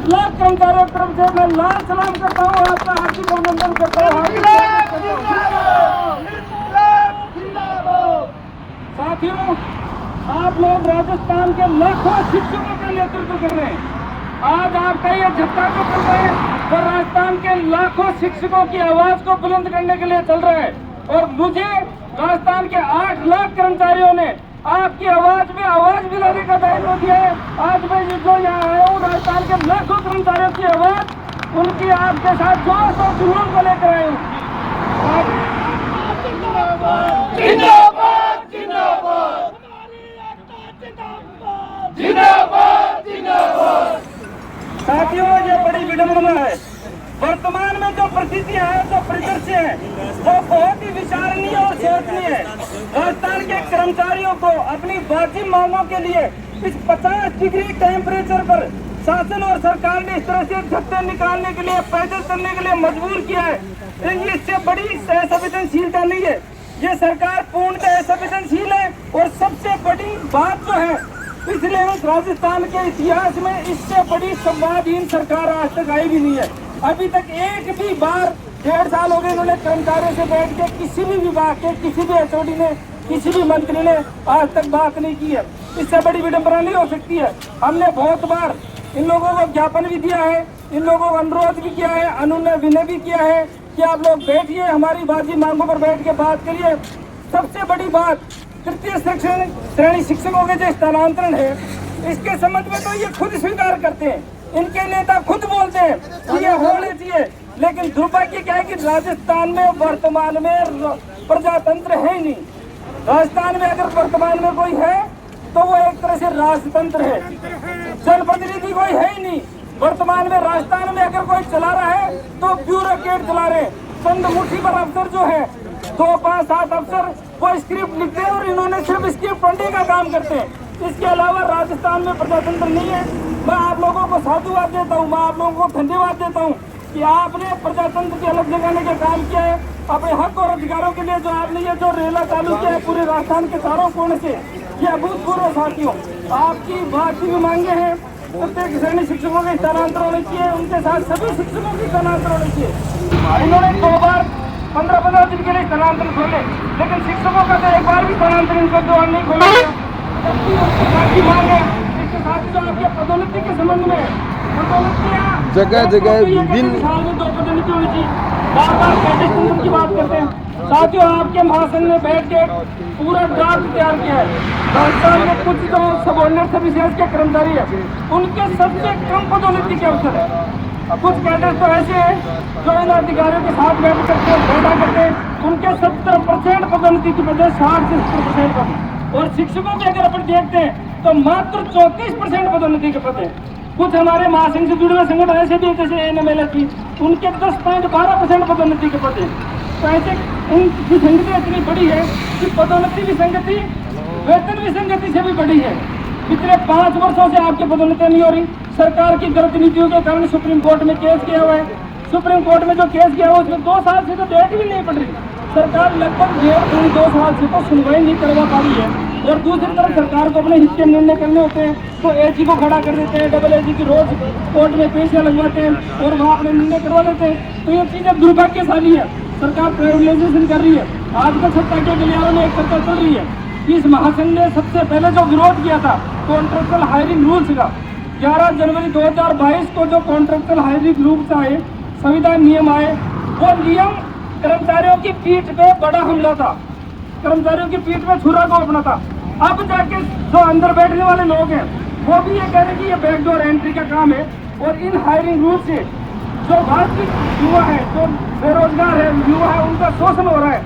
8 लाख कर्मचारियों की तरफ से मैं लाल सलाम करता हूँ, आपका हार्दिक अभिनंदन करता हूँ। साथियों, आप लोग राजस्थान के लाखों शिक्षकों का नेतृत्व कर रहे हैं। आज आपका ये जत्था को चल रहा है और राजस्थान के लाखों शिक्षकों की आवाज को बुलंद करने के लिए चल रहा है। और मुझे राजस्थान के 8 लाख कर्मचारियों ने आपकी आवाज में आवाज मिलाने का दायित्व दिया है। आज मैं जो यहाँ आया हूँ, राजस्थान के लाखों कर्मचारियों की आवाज, उनकी आपके साथ जोश और जुनून को लेकर आए हूँ। जिंदाबाद जिंदाबाद जिंदाबाद जिंदाबाद। साथियों, ये बड़ी विडंबना है। वर्तमान में जो परिस्थितियां हैं, जो परिदृश्य है, वो बहुत ही विचारणीय और सोचनीय है। राजस्थान के कर्मचारियों को अपनी वाजिब मांगों के लिए इस 50 डिग्री टेम्परेचर पर शासन और सरकार ने इस तरह से झट्टे निकालने के लिए, पैदल चलने के लिए मजबूर किया है। इससे बड़ी असंवेदनशीलता नहीं है। ये सरकार पूर्णतः असंवेदनशील है। और सबसे बड़ी बात जो है, पिछले राजस्थान के इतिहास में इससे बड़ी संवादहीन सरकार आज तक आई भी नहीं है। अभी तक एक भी बार 1.5 साल हो गए इन्होंने कर्मचारियों से बैठ के किसी भी विभाग के, किसी भी एचओडी ने, किसी भी मंत्री ने आज तक बात नहीं की है। इससे बड़ी विडंबना नहीं हो सकती है। हमने बहुत बार इन लोगों को ज्ञापन भी दिया है, इन लोगों को अनुरोध भी किया है, अनुनय विनय भी किया है कि आप लोग बैठिए, हमारी वाजिब मांगों पर बैठ के बात करिए। सबसे बड़ी बात, तृतीय श्रेणी शिक्षकों के जो स्थानांतरण है, इसके संबंध में तो ये खुद स्वीकार करते हैं, इनके नेता खुद बोलते हैं कि ये होने चाहिए। लेकिन दुर्भाग्य क्या है कि राजस्थान में वर्तमान में प्रजातंत्र है ही नहीं। राजस्थान में अगर वर्तमान में कोई है तो वो एक तरह से राजतंत्र है, जनप्रतिनिधि कोई है ही नहीं। वर्तमान में राजस्थान में अगर कोई चला रहा है तो ब्यूरोक्रेट चला रहे, चंद मुट्ठी भर अफसर जो है, 2, 5, 7 अफसर, वो स्क्रिप्ट लिखते हैं और इन्होंने सिर्फ स्क्रिप्ट पढ़ने का काम करते हैं। इसके अलावा राजस्थान में प्रजातंत्र नहीं है। मैं आप लोगों को साधुवाद देता हूँ, मैं आप लोगों को धन्यवाद देता हूँ कि आपने प्रजातंत्र की अलग जगाने का काम किया है। अपने हक और अधिकारों के लिए जो आपने ये जो रेला चालू किया है पूरे राजस्थान के चारों कोने से, ये अभूतपूर्व साथियों। आपकी बात की भी मांगे हैं, प्रत्येक श्रेणी शिक्षकों के स्थानांतर होने चाहिए, उनके साथ सभी शिक्षकों की स्थानांतर होने चाहिए। इन्होंने 2 बार 15-15 दिन के लिए स्थानांतरण खोले, लेकिन शिक्षकों का तो एक बार भी स्थानांतरण इनका द्वार नहीं खोला गया। उसकी मांग है। इसके साथ जो आपके पदोन्नति के संबंध में जगह जगह विभिन्न साल में 2 पदोन्नति होनी चाहिए। बार-बार कैडेट की बात करते हैं। साथियों, आपके महासंघ ने बैठ के पूरा ड्राफ्ट तैयार किया है। राजस्थान में कुछ जो सबऑर्डिनेट सर्विसेज के कर्मचारी है, उनके सबसे कम पदोन्नति के अवसर है। कुछ कैडर तो ऐसे हैं जो इन अधिकारियों के साथ बैठ करते हैं, उनके 70% पदोन्नति की बजाय 60 से 70% पद। और शिक्षकों के अगर अपन देखते हैं तो मात्र 34% पदोन्नति के पद है। कुछ हमारे महासंघ से जुड़े हुए संगठन ऐसे भी जैसे ANMLS, उनके 10.12% पदोन्नति के पद है। तो ऐसे इनकी संगति इतनी बड़ी है कि पदोन्नति विसंगति वेतन विसंगति से भी बड़ी है। पिछले 5 वर्षों से आपकी पदोन्नति नहीं हो रही। सरकार की गलत नीतियों के कारण सुप्रीम कोर्ट में केस किया हुआ है। सुप्रीम कोर्ट में जो केस किया हुआ है उसमें 2 साल से तो डेट भी नहीं पड़ रही। सरकार लगभग 1.5-2 साल से तो सुनवाई नहीं करवा पा रही है। और दूसरी तरफ सरकार को अपने हित के निर्णय करने होते हैं तो AG को खड़ा कर देते हैं, डबल AG की रोज कोर्ट में पेशियां लगवाते हैं और वहाँ अपने निर्णय करवा देते हैं। तो ये चीजें दुर्भाग्यशाली है। सरकार प्राइवेटाइजेशन कर रही है। आज का सत्ता के गलियारों में एक चर्चा चल रही है। इस महासंघ ने सबसे पहले जो विरोध किया था कॉन्ट्रेक्चुअल हायरिंग रूल्स का, 11 जनवरी 2022 को जो कॉन्ट्रेक्चुअल हायरिंग रूल्स आए, संविधान नियम आए, वो नियम कर्मचारियों की पीठ पे बड़ा हमला था, कर्मचारियों की पीठ पे छुरा को अपना था। अब जाके जो अंदर बैठने वाले लोग हैं वो भी ये कह रहे हैं कि ये बैकडोर एंट्री का काम है। और इन हायरिंग रूल से जो वास्तविक युवा है, जो बेरोजगार है युवा है, उनका शोषण हो रहा है।